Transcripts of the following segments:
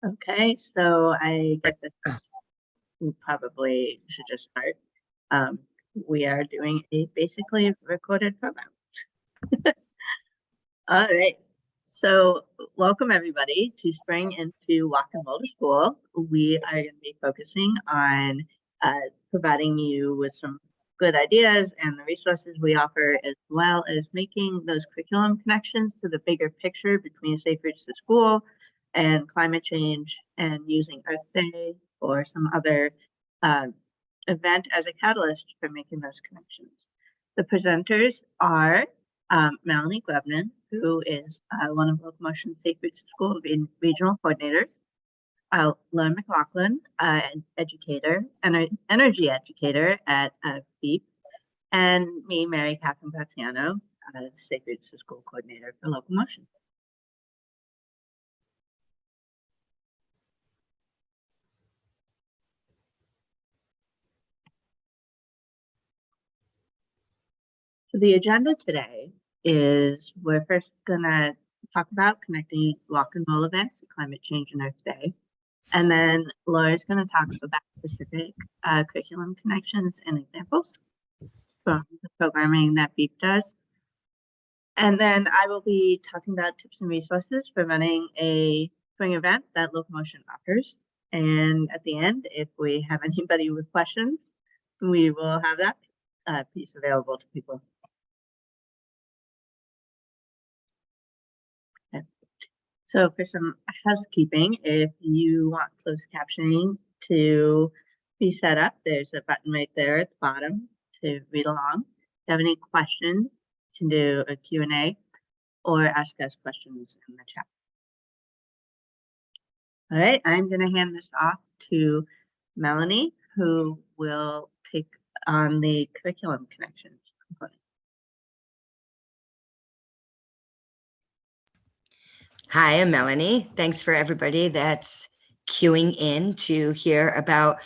Okay, so I get this. We probably should just start. We are doing a basically recorded program. All right. So welcome everybody to Spring into Walk and Roll to School. We are going to be focusing on providing you with some good ideas and the resources we offer, as well as making those curriculum connections to the bigger picture between Safe Routes to School and climate change, and using Earth Day or some other event as a catalyst for making those connections. The presenters are Melanie Glebnin, who is one of Locomotion Safe Routes to School regional coordinators, Lauren McLaughlin, an educator and an energy educator at FEEP, and me, Mary Catherine Graziano, Safe Routes to School coordinator for Locomotion. So the agenda today is we're first gonna talk about connecting walk and roll events to climate change and Earth Day. And then Laura's going to talk about specific curriculum connections and examples from the programming that BEEP does. And then I will be talking about tips and resources for running a spring event that Locomotion offers. And at the end, if we have anybody with questions, we will have that piece available to people. Okay. So for some housekeeping, if you want closed captioning to be set up, there's a button right there at the bottom to read along. If you have any questions, you can do a Q&A or ask us questions in the chat. All right, I'm going to hand this off to Melanie, who will take on the curriculum connections component. Hi, I'm Melanie. Thanks for everybody that's queuing in to hear about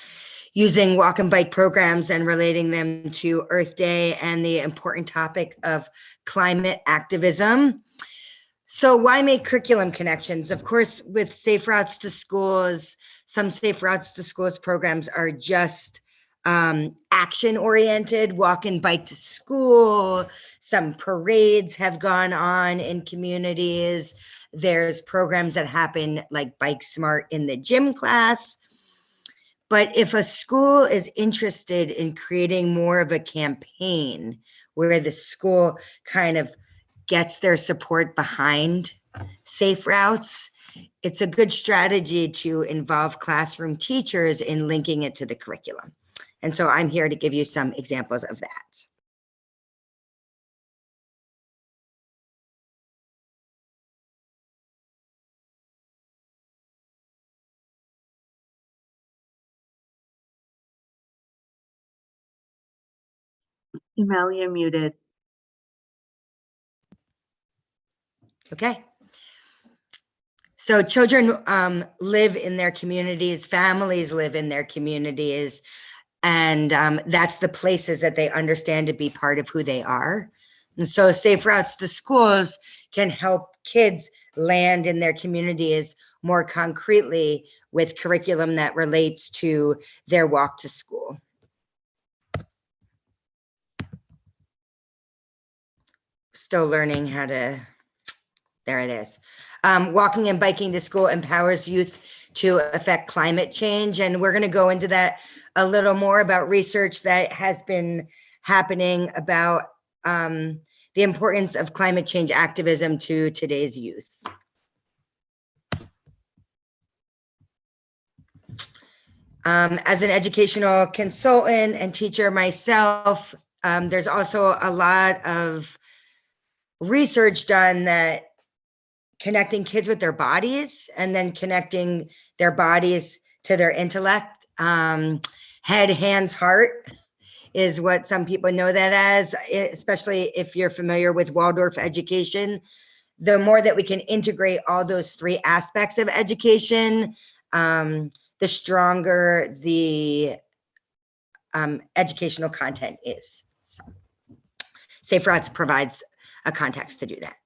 using walk and bike programs and relating them to Earth Day and the important topic of climate activism. So why make curriculum connections? Of course, with Safe Routes to Schools, some Safe Routes to Schools programs are just action-oriented, walk and bike to school. Some parades have gone on in communities. There's programs that happen like Bike Smart in the gym class. But if a school is interested in creating more of a campaign where the school kind of gets their support behind Safe Routes, it's a good strategy to involve classroom teachers in linking it to the curriculum. And so I'm here to give you some examples of that. Mel, you're muted. Okay. So children live in their communities, families live in their communities, and that's the places that they understand to be part of who they are. And so Safe Routes to Schools can help kids land in their communities more concretely with curriculum that relates to their walk to school. Still learning how to, there it is. Walking and biking to school empowers youth to affect climate change. And we're going to go into that a little more about research that has been happening about the importance of climate change activism to today's youth. As an educational consultant and teacher myself, there's also a lot of research done that connecting kids with their bodies and then connecting their bodies to their intellect. Head, hands, heart is what some people know that as, especially if you're familiar with Waldorf education. The more that we can integrate all those three aspects of education, the stronger the educational content is. So, Safe Routes provides a context to do that.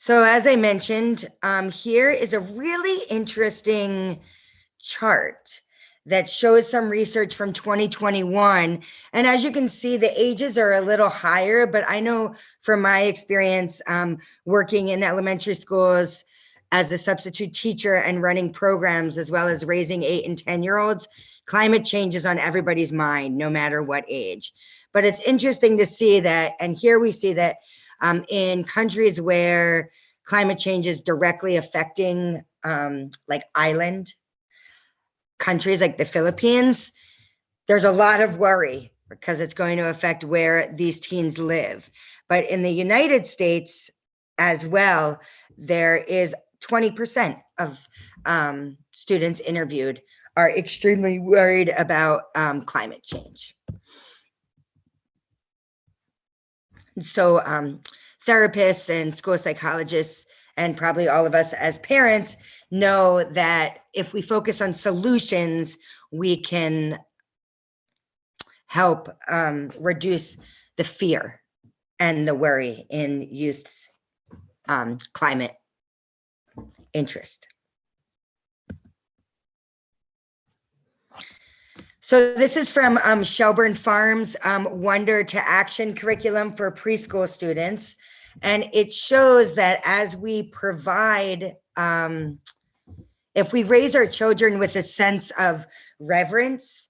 So as I mentioned, here is a really interesting chart that shows some research from 2021. And as you can see, the ages are a little higher, but I know from my experience working in elementary schools as a substitute teacher and running programs, as well as raising 8 and 10-year-olds, climate change is on everybody's mind, no matter what age. But it's interesting to see that, and here we see that in countries where climate change is directly affecting like island countries like the Philippines, there's a lot of worry because it's going to affect where these teens live. But in the United States as well, there is 20% of students interviewed are extremely worried about climate change. So therapists and school psychologists, and probably all of us as parents, know that if we focus on solutions, we can help reduce the fear and the worry in youth's climate interest. So this is from Shelburne Farms Wonder to Action curriculum for preschool students. And it shows that as we provide, if we raise our children with a sense of reverence,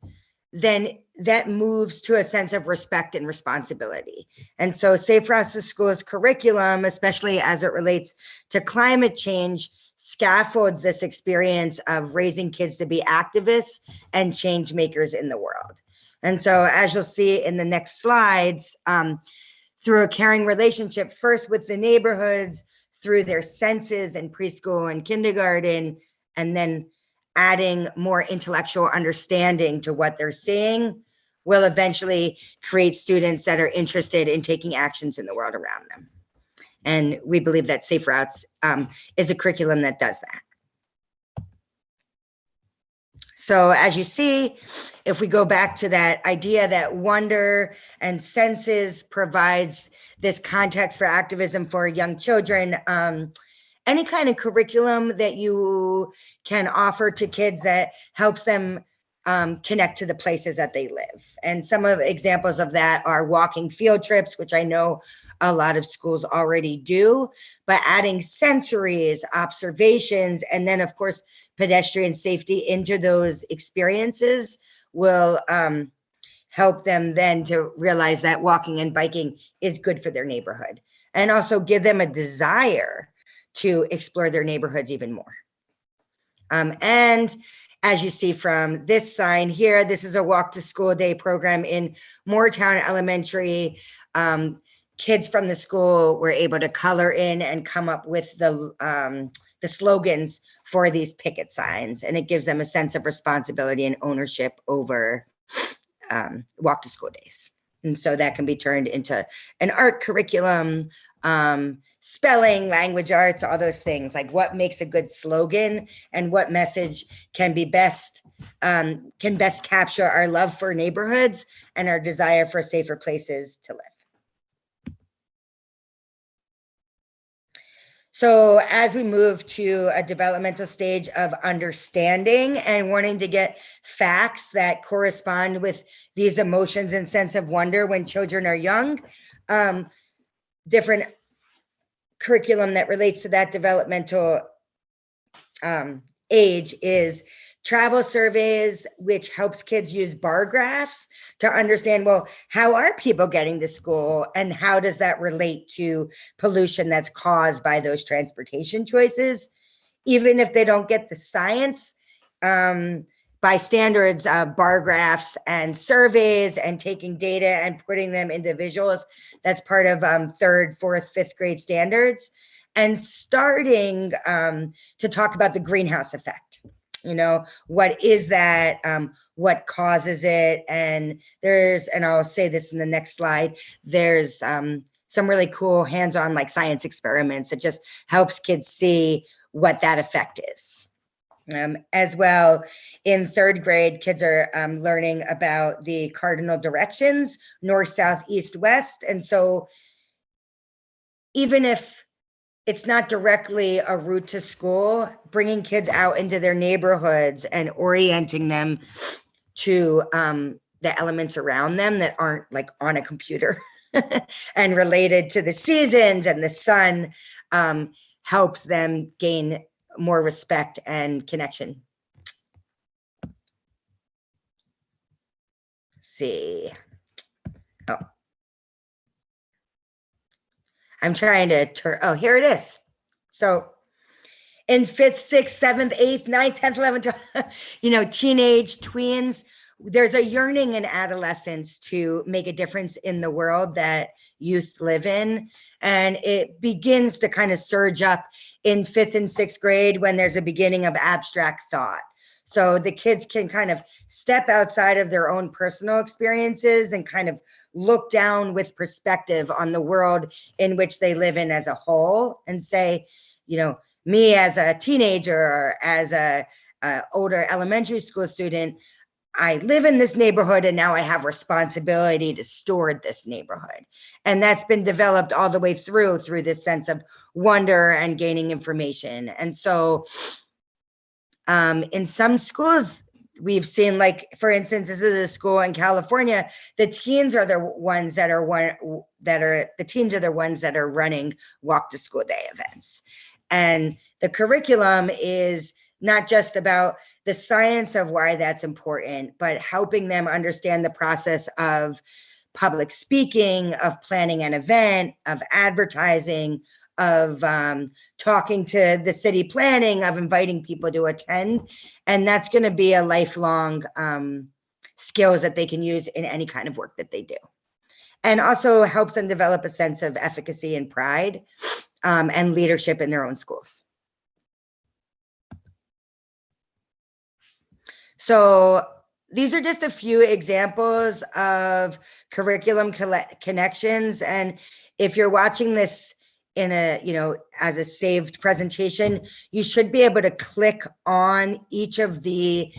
then that moves to a sense of respect and responsibility. And so Safe Routes to Schools curriculum, especially as it relates to climate change, scaffolds this experience of raising kids to be activists and change makers in the world. And so as you'll see in the next slides, through a caring relationship, first with the neighborhoods, through their senses in preschool and kindergarten, and then adding more intellectual understanding to what they're seeing, will eventually create students that are interested in taking actions in the world around them. And we believe that Safe Routes is a curriculum that does that. So as you see, if we go back to that idea that wonder and senses provides this context for activism for young children, any kind of curriculum that you can offer to kids that helps them connect to the places that they live. And some of examples of that are walking field trips, which I know a lot of schools already do, but adding sensories, observations, and then of course, pedestrian safety into those experiences will help them then to realize that walking and biking is good for their neighborhood, and also give them a desire to explore their neighborhoods even more. And as you see from this sign here, this is a walk to school day program in Moortown Elementary. Kids from the school were able to color in and come up with the slogans for these picket signs, and it gives them a sense of responsibility and ownership over walk to school days. And so that can be turned into an art curriculum, spelling, language arts, all those things, like what makes a good slogan and what message can be best capture our love for neighborhoods and our desire for safer places to live. So as we move to a developmental stage of understanding and wanting to get facts that correspond with these emotions and sense of wonder when children are young, different curriculum that relates to that developmental age is travel surveys, which helps kids use bar graphs to understand, well, how are people getting to school and how does that relate to pollution that's caused by those transportation choices? Even if they don't get the science, by standards, bar graphs and surveys and taking data and putting them into visuals, that's part of 3rd, 4th, 5th grade standards, and starting to talk about the greenhouse effect. You know, what is that? What causes it? And I'll say this in the next slide, there's some really cool hands-on like science experiments that just helps kids see what that effect is. As well, in 3rd grade, kids are learning about the cardinal directions, north, south, east, west. And so even if it's not directly a route to school, bringing kids out into their neighborhoods and orienting them to the elements around them that aren't like on a computer and related to the seasons and the sun, helps them gain more respect and connection. Let's see. Oh, I'm trying to turn, oh, here it is. So in 5th, 6th, 7th, 8th, 9th, 10th, 11th, 12th, teenage tweens, there's a yearning in adolescence to make a difference in the world that youth live in. And it begins to kind of surge up in 5th and 6th grade when there's a beginning of abstract thought. So the kids can kind of step outside of their own personal experiences and kind of look down with perspective on the world in which they live in as a whole and say, me as a teenager or as a older elementary school student, I live in this neighborhood and now I have responsibility to steward this neighborhood. And that's been developed all the way through this sense of wonder and gaining information. And so in some schools, we've seen, like, for instance, this is a school in California, the teens are the ones that are running walk to school day events. And the curriculum is not just about the science of why that's important, but helping them understand the process of public speaking, of planning an event, of advertising, of talking to the city planning, of inviting people to attend. And that's going to be a lifelong skills that they can use in any kind of work that they do. And also helps them develop a sense of efficacy and pride and leadership in their own schools. So these are just a few examples of curriculum connections. And if you're watching this in a, as a saved presentation, you should be able to click on each of the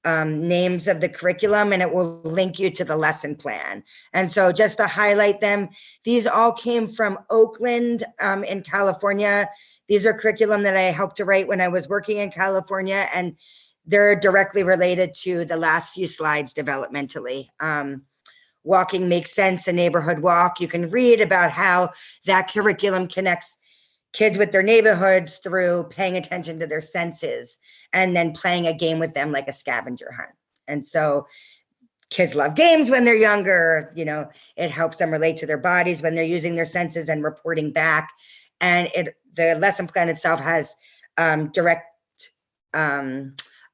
names of the curriculum and it will link you to the lesson plan. And so just to highlight them, these all came from Oakland in California. These are curriculum that I helped to write when I was working in California, and they're directly related to the last few slides developmentally. Walking Makes Sense, a neighborhood walk. You can read about how that curriculum connects kids with their neighborhoods through paying attention to their senses and then playing a game with them like a scavenger hunt. And so kids love games when they're younger, it helps them relate to their bodies when they're using their senses and reporting back. And the lesson plan itself has direct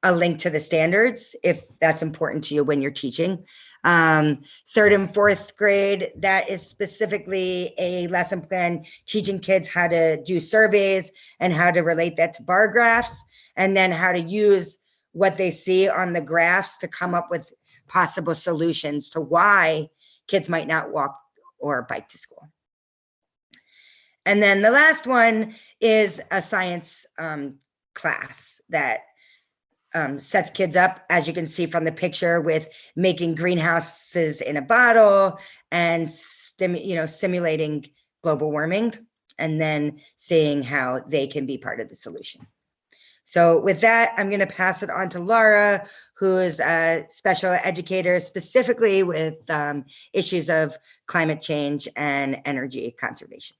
a link to the standards if that's important to you when you're teaching. 3rd and 4th grade, that is specifically a lesson plan teaching kids how to do surveys and how to relate that to bar graphs, and then how to use what they see on the graphs to come up with possible solutions to why kids might not walk or bike to school. And then the last one is a science class that sets kids up, as you can see from the picture, with making greenhouses in a bottle and simulating global warming, and then seeing how they can be part of the solution. So with that, I'm going to pass it on to Laura, who is a special educator specifically with issues of climate change and energy conservation.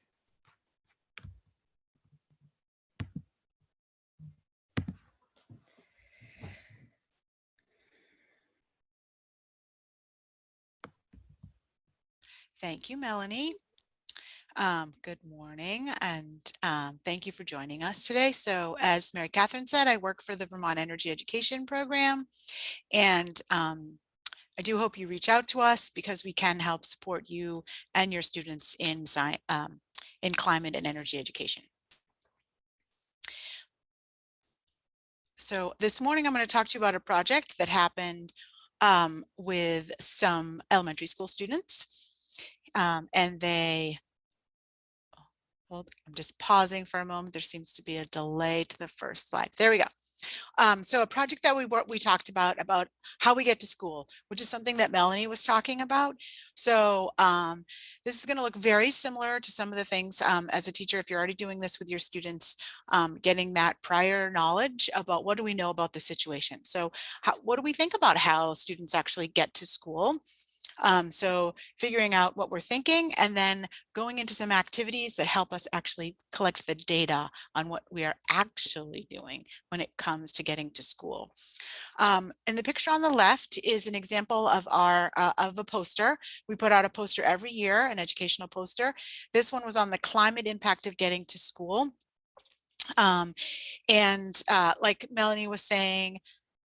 Thank you, Melanie. Good morning, and thank you for joining us today. So as Mary Catherine said, I work for the Vermont Energy Education Program, and I do hope you reach out to us because we can help support you and your students in climate and energy education. So this morning, I'm going to talk to you about a project that happened with some elementary school students, and they Hold, I'm just pausing for a moment. There seems to be a delay to the first slide. There we go. So a project that we talked about how we get to school, which is something that Melanie was talking about. So this is going to look very similar to some of the things as a teacher, if you're already doing this with your students, getting that prior knowledge about what do we know about the situation. So what do we think about how students actually get to school? So figuring out what we're thinking and then going into some activities that help us actually collect the data on what we are actually doing when it comes to getting to school. And the picture on the left is an example of of a poster. We put out a poster every year, an educational poster. This one was on the climate impact of getting to school. Like Melanie was saying,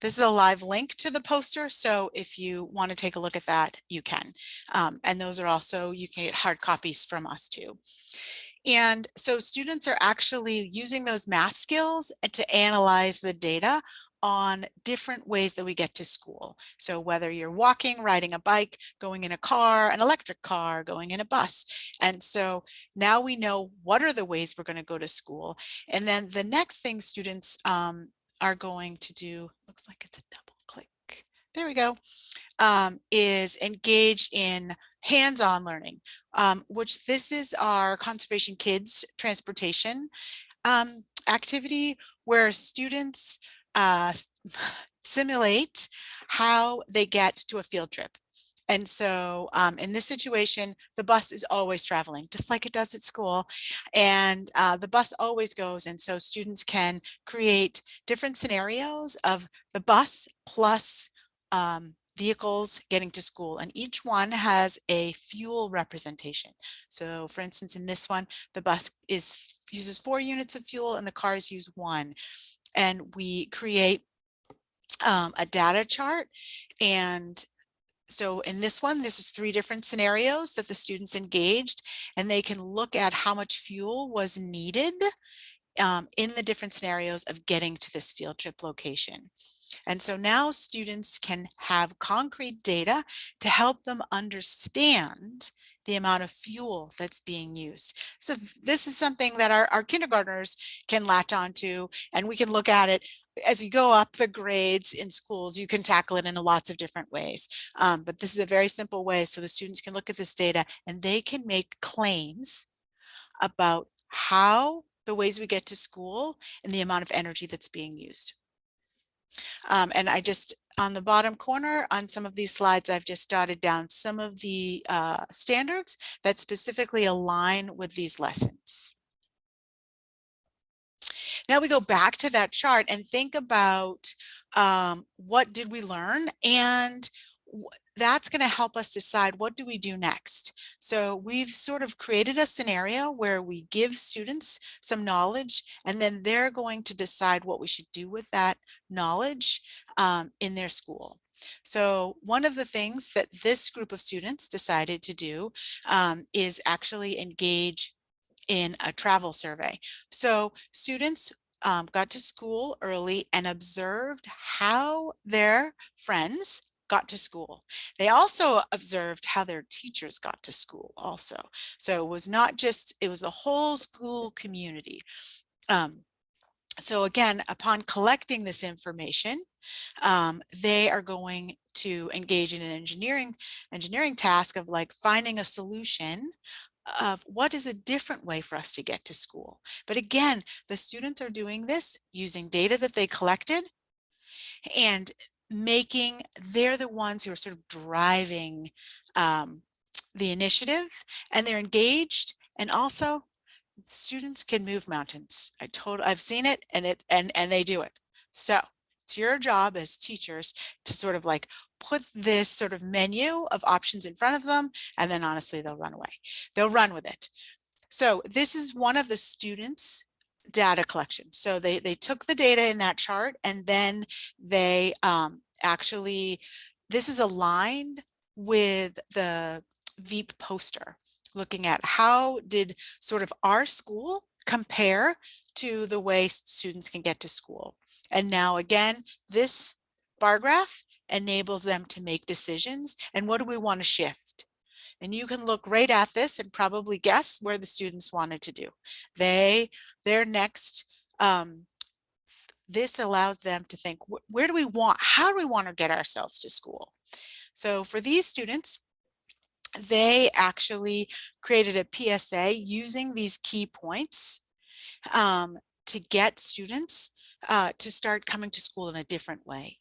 this is a live link to the poster, so if you want to take a look at that, you can. And those are also, you can get hard copies from us too. And so students are actually using those math skills to analyze the data on different ways that we get to school. So whether you're walking, riding a bike, going in a car, an electric car, going in a bus. And so now we know what are the ways we're going to go to school. And then the next thing students are going to do, looks like it's a double click. There we go. Is engage in hands-on learning, which this is our Conservation Kids transportation activity where students simulate how they get to a field trip. And so in this situation, the bus is always traveling, just like it does at school. And the bus always goes. And so students can create different scenarios of the bus plus vehicles getting to school. And each one has a fuel representation. So for instance, in this one, the bus uses 4 units of fuel and the cars use 1. And we create a data chart. And so in this one, this is 3 different scenarios that the students engaged, and they can look at how much fuel was needed in the different scenarios of getting to this field trip location. And so now students can have concrete data to help them understand the amount of fuel that's being used. So this is something that our kindergartners can latch onto, and we can look at it as you go up the grades in schools. You can tackle it in lots of different ways. But this is a very simple way so the students can look at this data and they can make claims about how the ways we get to school and the amount of energy that's being used. And I just, on the bottom corner on some of these slides, I've just jotted down some of the standards that specifically align with these lessons. Now we go back to that chart and think about what did we learn, and that's going to help us decide what do we do next. So we've sort of created a scenario where we give students some knowledge, and then they're going to decide what we should do with that knowledge in their school. So one of the things that this group of students decided to do is actually engage in a travel survey. So students got to school early and observed how their friends got to school. They also observed how their teachers got to school also. So it was not just, it was the whole school community. So again, upon collecting this information, they are going to engage in an engineering task of like finding a solution of what is a different way for us to get to school. But again, the students are doing this using data that they collected and they're the ones who are sort of driving the initiative, and they're engaged, and also students can move mountains. I've seen it, and they do it. So it's your job as teachers to sort of like put this sort of menu of options in front of them, and then honestly, they'll run away. They'll run with it. So this is one of the students' data collection. So they took the data in that chart, and then they actually, this is aligned with the VEEP poster, looking at how did sort of our school compare to the way students can get to school. And now again, this bar graph enables them to make decisions. And what do we want to shift? And you can look right at this and probably guess where the students wanted to do. Their next, this allows them to think, where do we want, how do we want to get ourselves to school? So for these students, they actually created a PSA using these key points to get students to start coming to school in a different way.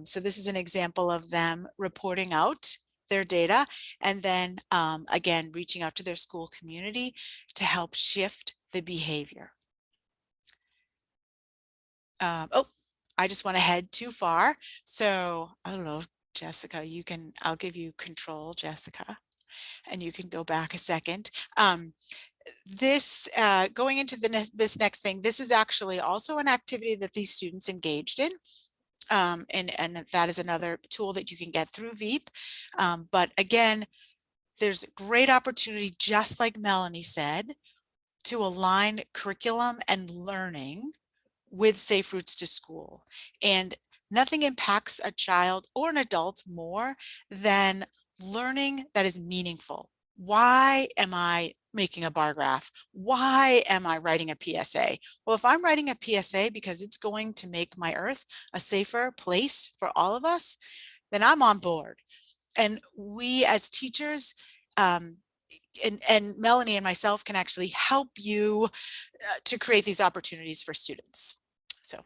So this is an example of them reporting out their data and then again, reaching out to their school community to help shift the behavior. Oh, I just went ahead too far. So I don't know, Jessica, I'll give you control, Jessica, and you can go back a second. This going into this next thing, this is actually also an activity that these students engaged in. And that is another tool that you can get through Veep. But again, there's a great opportunity, just like Melanie said, to align curriculum and learning with Safe Routes to School. And nothing impacts a child or an adult more than learning that is meaningful. Why am I making a bar graph? Why am I writing a PSA? Well, if I'm writing a PSA because it's going to make my earth a safer place for all of us, then I'm on board. And we as teachers, and Melanie and myself can actually help you to create these opportunities for students. So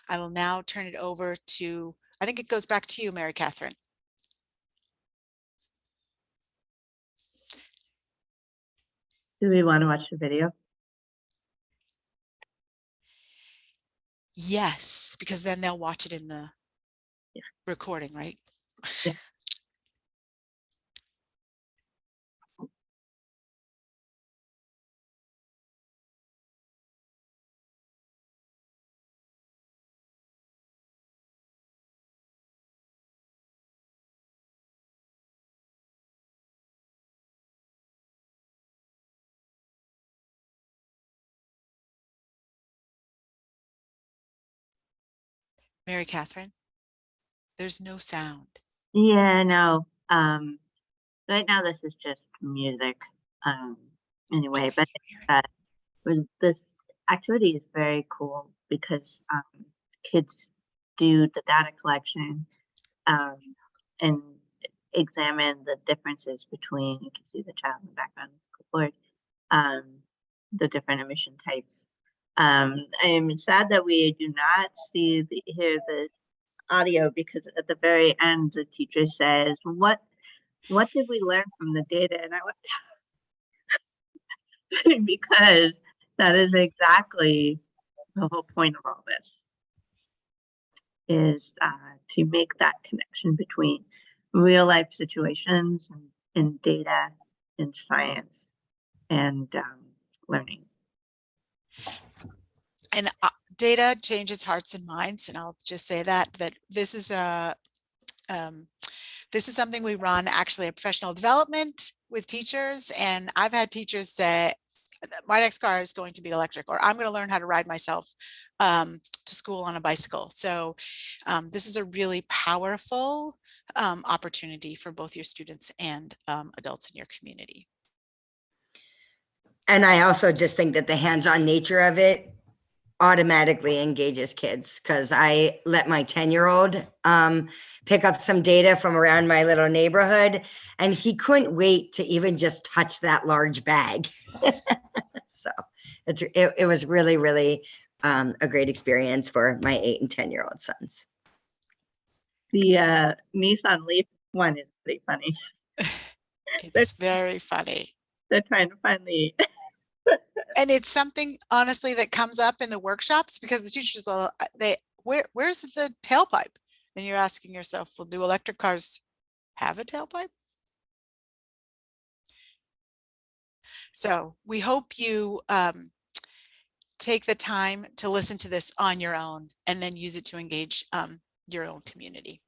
I will now turn it over to, I think it goes back to you, Mary Catherine. Do we want to watch the video? Yes, because then they'll watch it in the recording, right? Yeah. Mary Catherine, there's no sound. Yeah, no. Right now this is just music. Anyway, but this activity is very cool because kids do the data collection and examine the differences between, you can see the child in the background, the school board, the different emission types. I'm sad that we do not hear the audio because at the very end the teacher says, what did we learn from the data? And I went, because that is exactly the whole point of all this, is to make that connection between real life situations and data and science and learning. And data changes hearts and minds. And I'll just say that this is something we run actually a professional development with teachers. And I've had teachers say, my next car is going to be electric, or I'm going to learn how to ride myself to school on a bicycle. So this is a really powerful opportunity for both your students and adults in your community. And I also just think that the hands-on nature of it automatically engages kids, because I let my 10-year-old pick up some data from around my little neighborhood, and he couldn't wait to even just touch that large bag. So it was really, really a great experience for my 8 and 10-year-old sons. The Nissan Leaf one is pretty funny. It's very funny. They're trying to find the And it's something, honestly, that comes up in the workshops, because the teachers will, where's the tailpipe? And you're asking yourself, well, do electric cars have a tailpipe? So we hope you take the time to listen to this on your own and then use it to engage your own community.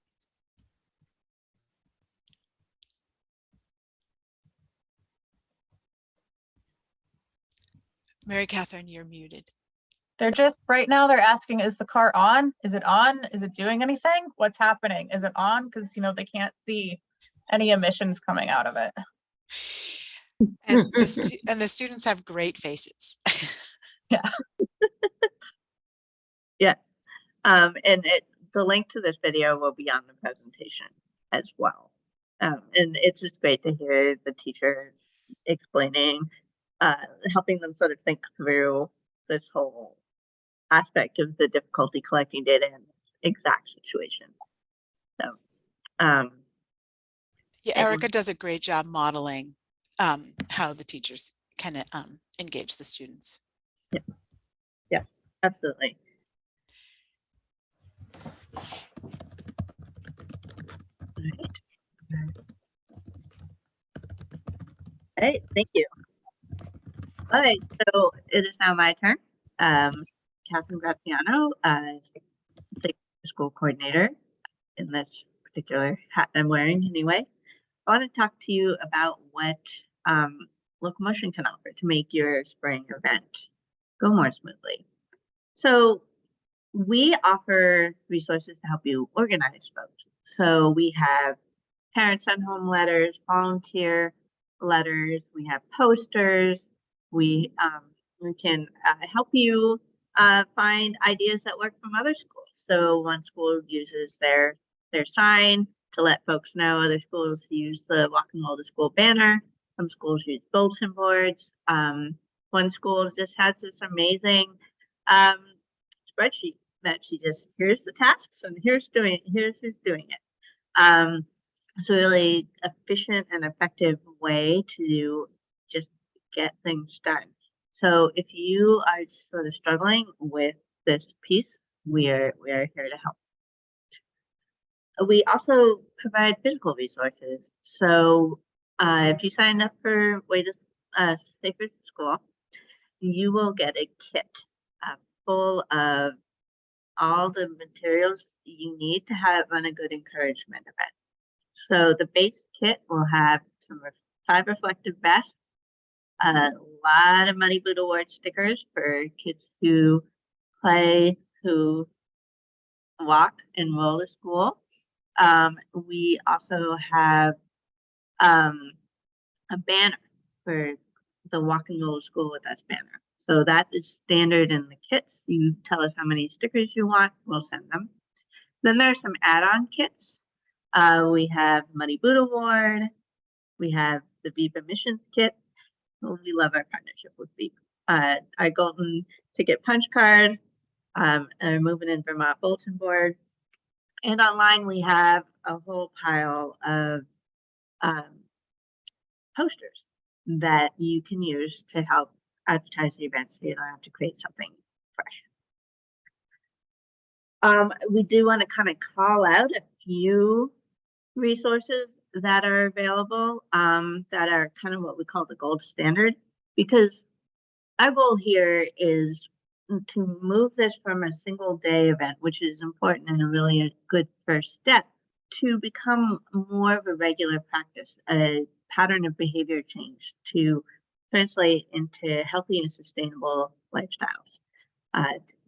Mary Catherine, you're muted. They're just, right now they're asking, is the car on? Is it on? Is it doing anything? What's happening? Is it on? Because, they can't see any emissions coming out of it. And the students have great faces. Yeah. Yeah. And the link to this video will be on the presentation as well. And it's just great to hear the teacher explaining, helping them sort of think through this whole aspect of the difficulty collecting data in this exact situation. So, Yeah, Erica does a great job modeling how the teachers can engage the students. Yeah, absolutely. All right, thank you. All right, so it is now my turn. Catherine Graziano, the school coordinator in this particular hat I'm wearing anyway. I want to talk to you about what locomotion can offer to make your spring event go more smoothly. So we offer resources to help you organize folks. So we have parent send home letters, volunteer letters, we have posters, we can help you find ideas that work from other schools. So one school uses their sign to let folks know. Other schools use the Walk and Roll to School banner. Some schools use bulletin boards. One school just has this amazing spreadsheet that she just, here's the tasks and here's who's doing it. It's a really efficient and effective way to just get things done. So if you are sort of struggling with this piece, we are here to help. We also provide physical resources. So if you sign up for Way to Safer School, you will get a kit full of all the materials you need to run a good encouragement event. So the base kit will have some 5 reflective vests, a lot of Muddy Boot Award stickers for kids who play, who walk and roll to school. We also have a banner for the Walk and Roll to School with Us banner. So that is standard in the kits. You tell us how many stickers you want, we'll send them. Then there's some add-on kits. We have Muddy Boot Award. We have the Veep Emissions Kit. Well, we love our partnership with Veep. Our Golden Ticket Punch Card, our Moving in Vermont bulletin board. And online we have a whole pile of posters that you can use to help advertise the event so you don't have to create something fresh. We do want to kind of call out a few resources that are available that are kind of what we call the gold standard, because our goal here is to move this from a single day event, which is important and a really good first step, to become more of a regular practice, a pattern of behavior change to translate into healthy and sustainable lifestyles.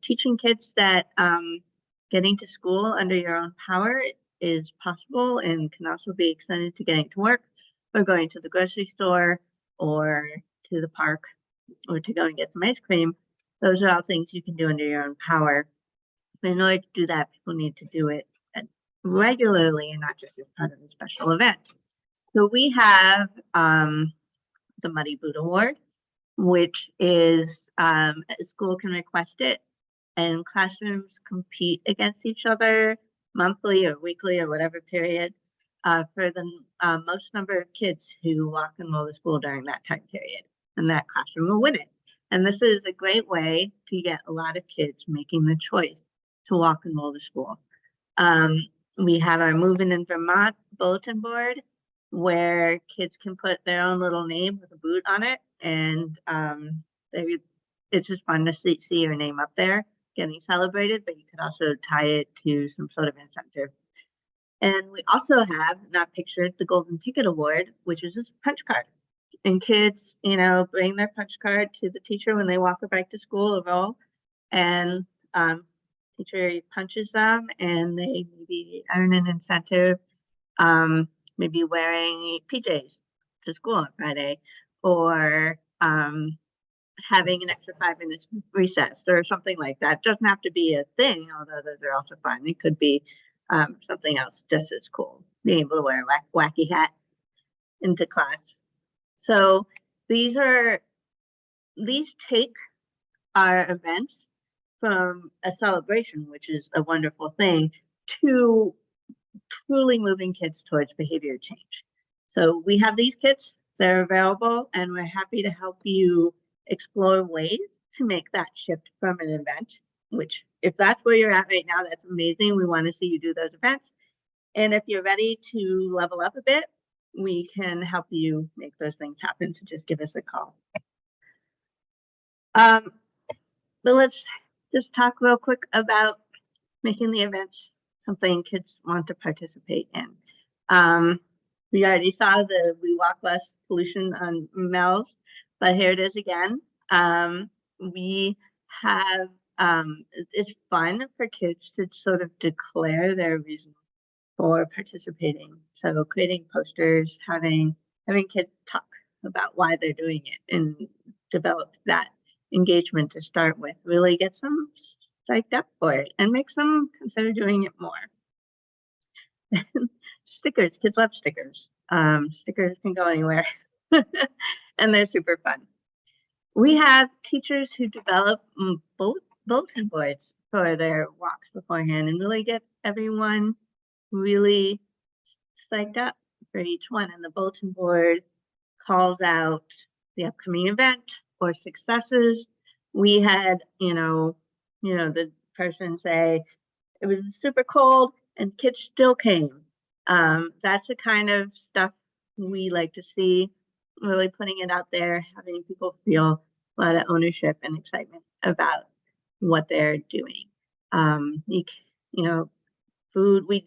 Teaching kids that getting to school under your own power is possible and can also be extended to getting to work or going to the grocery store or to the park or to go and get some ice cream. Those are all things you can do under your own power. But in order to do that, people need to do it regularly and not just as part of a special event. So we have the Muddy Boot Award, which is a school can request it, and classrooms compete against each other monthly or weekly or whatever period for the most number of kids who walk and roll to school during that time period, and that classroom will win it. And this is a great way to get a lot of kids making the choice to walk and roll to school. We have our Moving in Vermont bulletin board where kids can put their own little name with a boot on it, and it's just fun to see your name up there getting celebrated, but you could also tie it to some sort of incentive. And we also have, not pictured, the Golden Ticket Award, which is this punch card. And kids, bring their punch card to the teacher when they walk or bike to school or roll, and teacher punches them and they maybe earn an incentive. maybe wearing PJs to school on Friday, or having an extra 5 minutes recess or something like that. It doesn't have to be a thing, although those are also fun. It could be something else just as cool, being able to wear a wacky hat into class. So these take our events from a celebration, which is a wonderful thing, to truly moving kids towards behavior change. So we have these kits, they're available, and we're happy to help you explore ways to make that shift from an event, which if that's where you're at right now, that's amazing. We want to see you do those events. And if you're ready to level up a bit, we can help you make those things happen. So just give us a call. But let's just talk real quick about making the events something kids want to participate in. We already saw the We Walk Less pollution on Mel's, but here it is again. We have, it's fun for kids to sort of declare their reason for participating. So creating posters, having kids talk about why they're doing it and develop that engagement to start with, really get them psyched up for it and makes them consider doing it more. Stickers, kids love stickers. Stickers can go anywhere and they're super fun. We have teachers who develop bulletin boards for their walks beforehand and really get everyone really psyched up for each one. And the bulletin board calls out the upcoming event or successes. We had, the person say, it was super cold and kids still came. That's the kind of stuff we like to see, really putting it out there, having people feel a lot of ownership and excitement about what they're doing. Food, we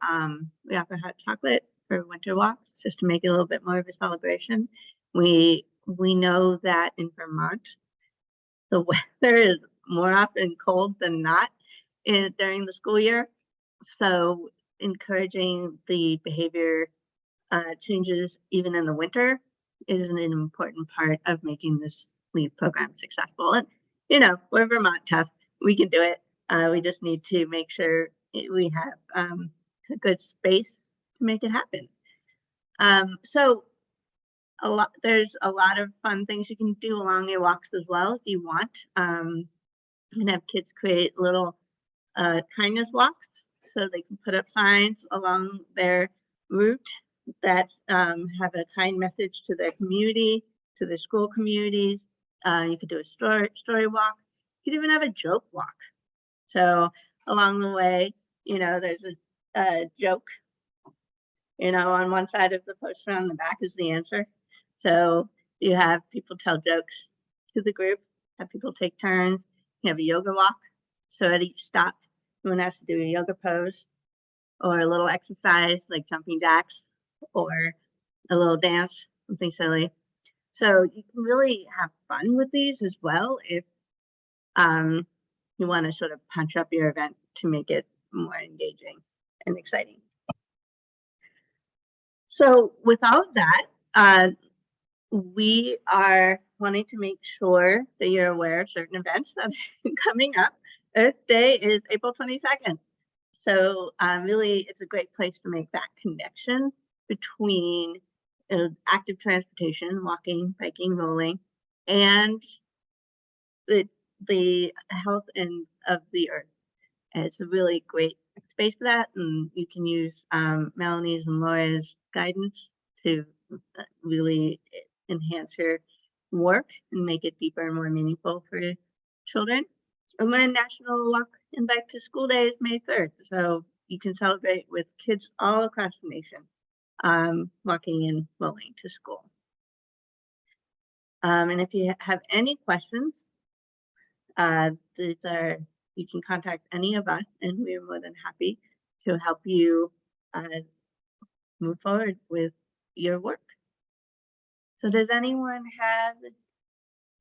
offer hot chocolate for winter walks just to make it a little bit more of a celebration. We know that in Vermont, the weather is more often cold than not during the school year. So encouraging the behavior changes even in the winter is an important part of making this LEAD program successful. And, we're Vermont tough. We can do it. We just need to make sure we have a good space to make it happen. So there's a lot of fun things you can do along your walks as well if you want. You can have kids create little kindness walks so they can put up signs along their route that have a kind message to their community, to their school communities. You could do a story walk. You could even have a joke walk. So along the way, there's a joke, on one side of the poster, on the back is the answer. So you have people tell jokes to the group, have people take turns. You have a yoga walk. So at each stop, everyone has to do a yoga pose or a little exercise like jumping jacks or a little dance, something silly. So you can really have fun with these as well if you want to sort of punch up your event to make it more engaging and exciting. So with all of that, we are wanting to make sure that you're aware of certain events that are coming up. Earth Day is April 22nd. So really, it's a great place to make that connection between active transportation, walking, biking, rolling, and the health of the earth. And it's a really great space for that, and you can use Melanie's and Laura's guidance to really enhance your work and make it deeper and more meaningful for children. And then National Walk and Bike to School Day is May 3rd, so you can celebrate with kids all across the nation, walking and rolling to school. And if you have any questions, you can contact any of us, and we are more than happy to help you move forward with your work. So does anyone have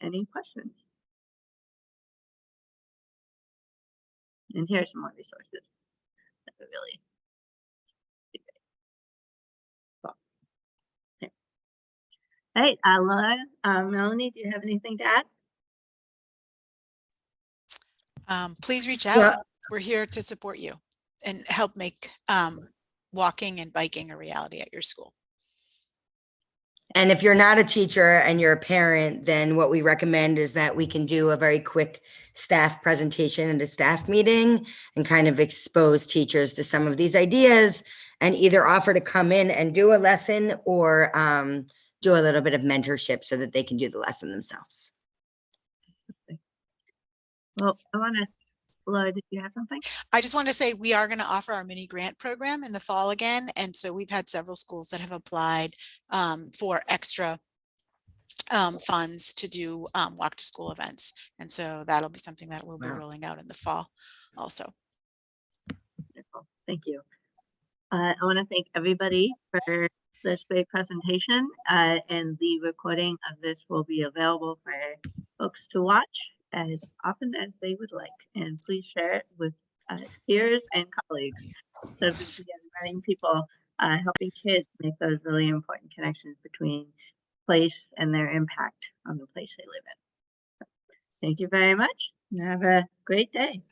any questions? And here's some more resources that we really Hey, Laura, Melanie, do you have anything to add? Please reach out. Well, We're here to support you and help make walking and biking a reality at your school. and if you're not a teacher and you're a parent, then what we recommend is that we can do a very quick staff presentation at a staff meeting and kind of expose teachers to some of these ideas and either offer to come in and do a lesson or do a little bit of mentorship so that they can do the lesson themselves. Well, I want to, Laura, did you have something? I just want to say we are going to offer our mini grant program in the fall again. And so we've had several schools that have applied for extra funds to do walk to school events. And so that'll be something that we'll be Wow. rolling out in the fall also. Wonderful. Thank you. I want to thank everybody for this great presentation, and the recording of this will be available for folks to watch as often as they would like. And please share it with peers and colleagues so we can get running people, helping kids make those really important connections between place and their impact on the place they live in. Thank you very much and have a great day.